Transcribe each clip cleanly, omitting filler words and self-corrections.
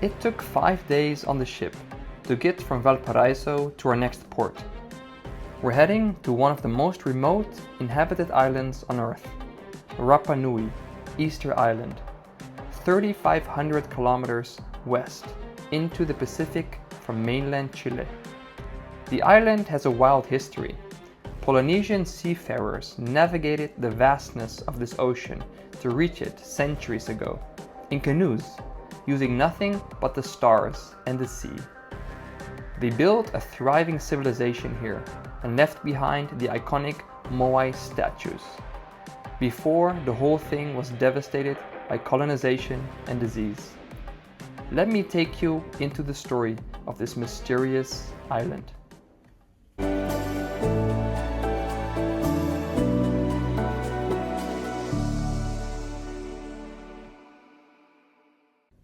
It took 5 days on the ship to get from Valparaíso to our next port. We're heading to one of the most remote inhabited islands on Earth, Rapa Nui, Easter Island, 3,500 kilometers west into the Pacific from mainland Chile. The island has a wild history. Polynesian seafarers navigated the vastness of this ocean to reach it centuries ago, in canoes, using nothing but the stars and the sea. They built a thriving civilization here and left behind the iconic Moai statues, before the whole thing was devastated by colonization and disease. Let me take you into the story of this mysterious island.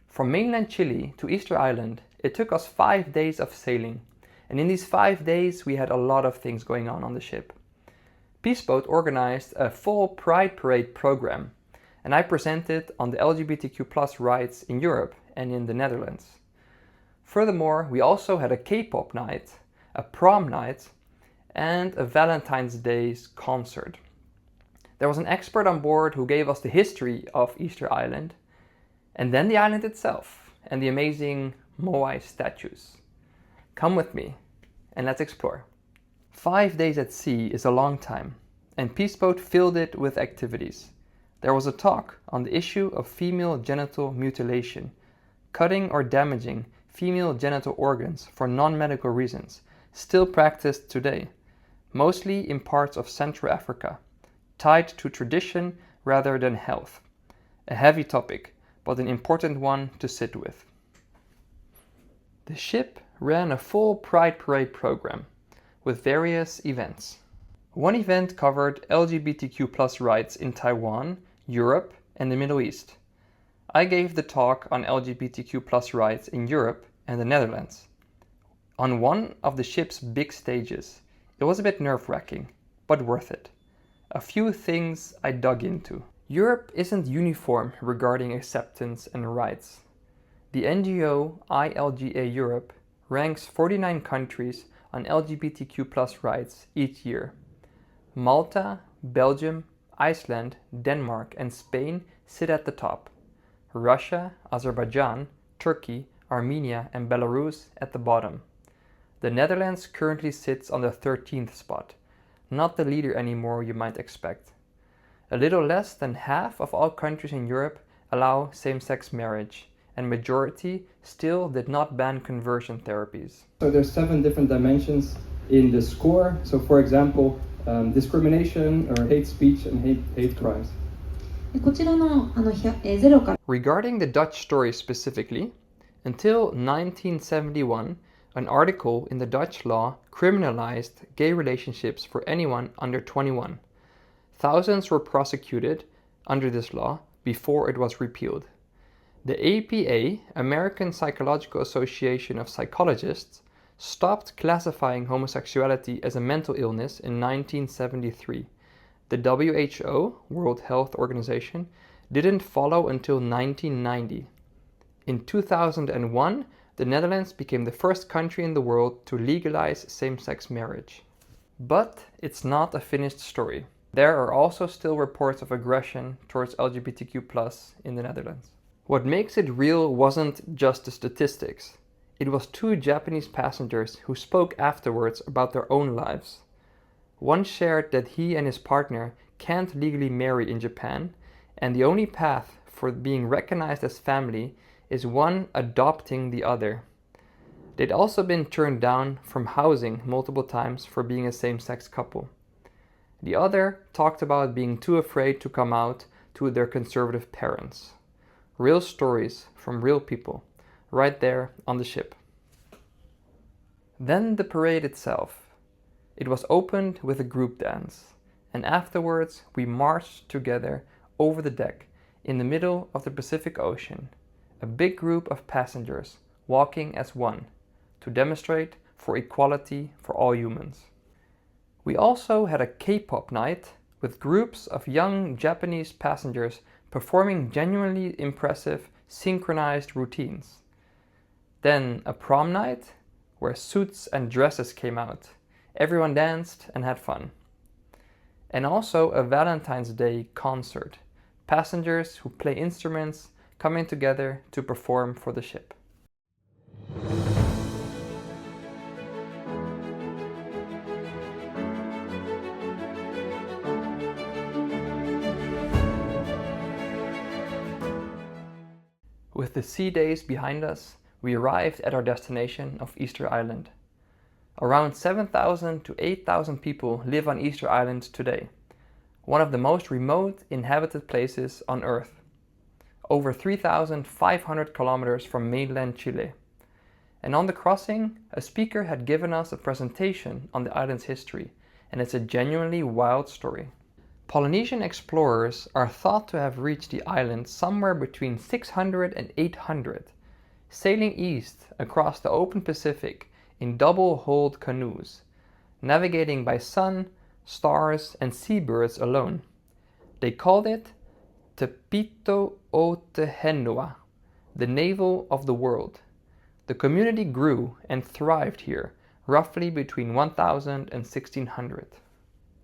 From mainland Chile to Easter Island, it took us 5 days of sailing, and in these 5 days we had a lot of things going on the ship. Peaceboat organized a full Pride Parade program, and I presented on the LGBTQ+ rights in Europe and in the Netherlands. Furthermore, we also had a K-pop night, a prom night, and a Valentine's Day's concert. There was an expert on board who gave us the history of Easter Island, and then the island itself, and the amazing Moai statues. Come with me, and let's explore. 5 days at sea is a long time, and Peaceboat filled it with activities. There was a talk on the issue of female genital mutilation, cutting or damaging female genital organs for non-medical reasons, still practiced today, mostly in parts of Central Africa, tied to tradition rather than health. A heavy topic, but an important one to sit with. The ship ran a full Pride Parade program with various events. One event covered LGBTQ+ rights in Taiwan, Europe, and the Middle East. I gave the talk on LGBTQ+ rights in Europe and the Netherlands. On one of the ship's big stages, it was a bit nerve-wracking, but worth it. A few things I dug into. Europe isn't uniform regarding acceptance and rights. The NGO ILGA Europe ranks 49 countries on LGBTQ+ rights each year. Malta, Belgium, Iceland, Denmark, and Spain sit at the top. Russia, Azerbaijan, Turkey, Armenia, and Belarus at the bottom. The Netherlands currently sits on the 13th spot, not the leader anymore you might expect. A little less than half of all countries in Europe allow same-sex marriage, and majority still did not ban conversion therapies. So there's 7 different dimensions in the score. So for example, discrimination or hate speech and hate crimes. Regarding the Dutch story specifically, until 1971, an article in the Dutch law criminalized gay relationships for anyone under 21. Thousands were prosecuted under this law before it was repealed. The APA, American Psychological Association of Psychologists, stopped classifying homosexuality as a mental illness in 1973. The WHO, World Health Organization, didn't follow until 1990. In 2001, the Netherlands became the first country in the world to legalize same-sex marriage. But it's not a finished story. There are also still reports of aggression towards LGBTQ+ in the Netherlands. What makes it real wasn't just the statistics. It was 2 Japanese passengers who spoke afterwards about their own lives. One shared that he and his partner can't legally marry in Japan, and the only path for being recognized as family is one adopting the other. They'd also been turned down from housing multiple times for being a same-sex couple. The other talked about being too afraid to come out to their conservative parents. Real stories from real people, right there on the ship. Then the parade itself. It was opened with a group dance, and afterwards we marched together over the deck in the middle of the Pacific Ocean, a big group of passengers walking as one to demonstrate for equality for all humans. We also had a K-pop night with groups of young Japanese passengers performing genuinely impressive synchronized routines. Then a prom night where suits and dresses came out. Everyone danced and had fun. And also a Valentine's Day concert. Passengers who play instruments coming together to perform for the ship. With the sea days behind us, we arrived at our destination of Easter Island. Around 7,000 to 8,000 people live on Easter Island today, one of the most remote inhabited places on Earth, over 3,500 kilometers from mainland Chile. And on the crossing, a speaker had given us a presentation on the island's history, and it's a genuinely wild story. Polynesian explorers are thought to have reached the island somewhere between 600 and 800, sailing east across the open Pacific in double-hulled canoes, navigating by sun, stars, and seabirds alone. They called it Te Pito o Te Henua, the navel of the world. The community grew and thrived here, roughly between 1000 and 1600.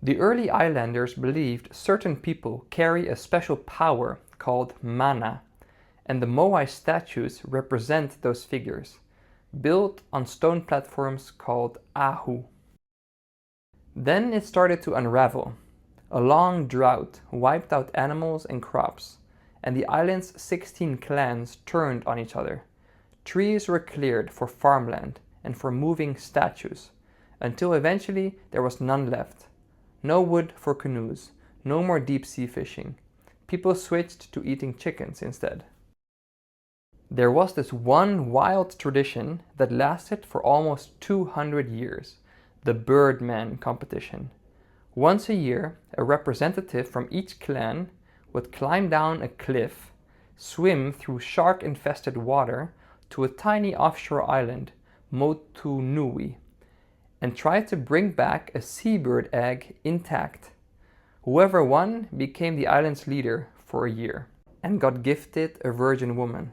The early islanders believed certain people carry a special power called mana, and the Moai statues represent those figures, built on stone platforms called ahu. Then it started to unravel. A long drought wiped out animals and crops, and the island's 16 clans turned on each other. Trees were cleared for farmland and for moving statues, until eventually there was none left. No wood for canoes, no more deep sea fishing. People switched to eating chickens instead. There was this one wild tradition that lasted for almost 200 years, the Birdman competition. Once a year, a representative from each clan would climb down a cliff, swim through shark-infested water to a tiny offshore island, Motu Nui, and try to bring back a seabird egg intact. Whoever won became the island's leader for a year and got gifted a virgin woman.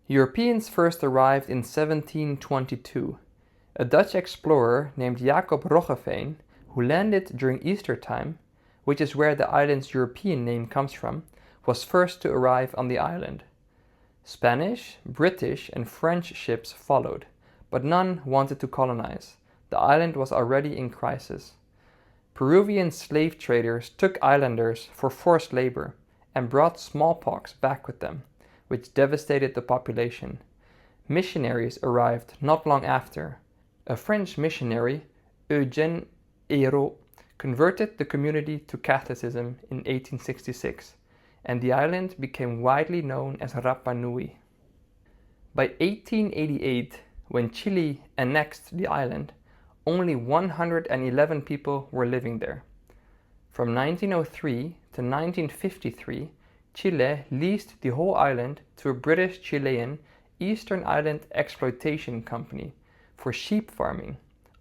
Europeans first arrived in 1722. A Dutch explorer named Jacob Roggeveen, who landed during Easter time, which is where the island's European name comes from, was first to arrive on the island. Spanish, British, and French ships followed, but none wanted to colonize. The island was already in crisis. Peruvian slave traders took islanders for forced labor and brought smallpox back with them, which devastated the population. Missionaries arrived not long after. A French missionary, Eugène Ayrault, converted the community to Catholicism in 1866, and the island became widely known as Rapa Nui. By 1888, when Chile annexed the island, only 111 people were living there. From 1903 to 1953, Chile leased the whole island to a British-Chilean Eastern Island Exploitation Company for sheep farming,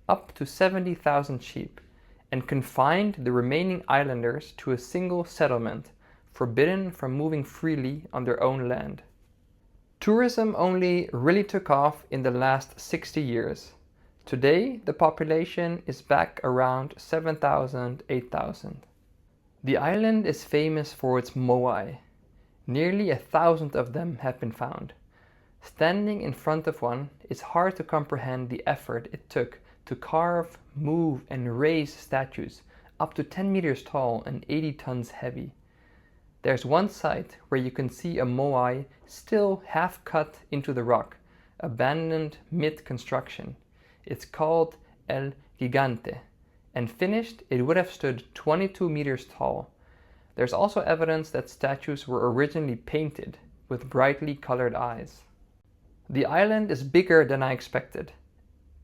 up to 70,000 sheep, and confined the remaining islanders to a single settlement, forbidden from moving freely on their own land. Tourism only really took off in the last 60 years. Today, the population is back around 7,000, 8,000. The island is famous for its moai. Nearly 1,000 of them have been found. Standing in front of one, it's hard to comprehend the effort it took to carve, move, and raise statues up to 10 meters tall and 80 tons heavy. There's one site where you can see a moai still half cut into the rock, abandoned mid-construction. It's called El Gigante, and finished it would have stood 22 meters tall. There's also evidence that statues were originally painted with brightly colored eyes. The island is bigger than I expected.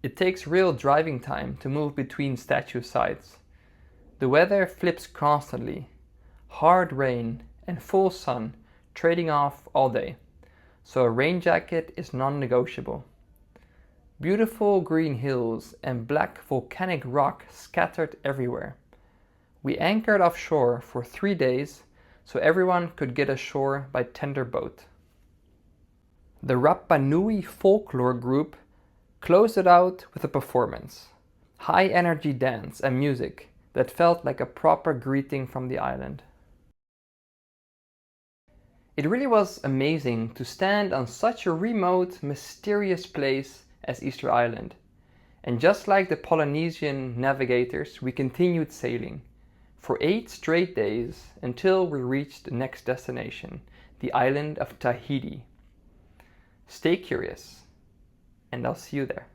It takes real driving time to move between statue sites. The weather flips constantly. Hard rain and full sun trading off all day, so a rain jacket is non-negotiable. Beautiful green hills and black volcanic rock scattered everywhere. We anchored offshore for 3 days so everyone could get ashore by tender boat. The Rapa Nui folklore group closed it out with a performance. High energy dance and music that felt like a proper greeting from the island. It really was amazing to stand on such a remote, mysterious place as Easter Island. And just like the Polynesian navigators, we continued sailing for 8 straight days until we reached the next destination, the island of Tahiti. Stay curious, and I'll see you there.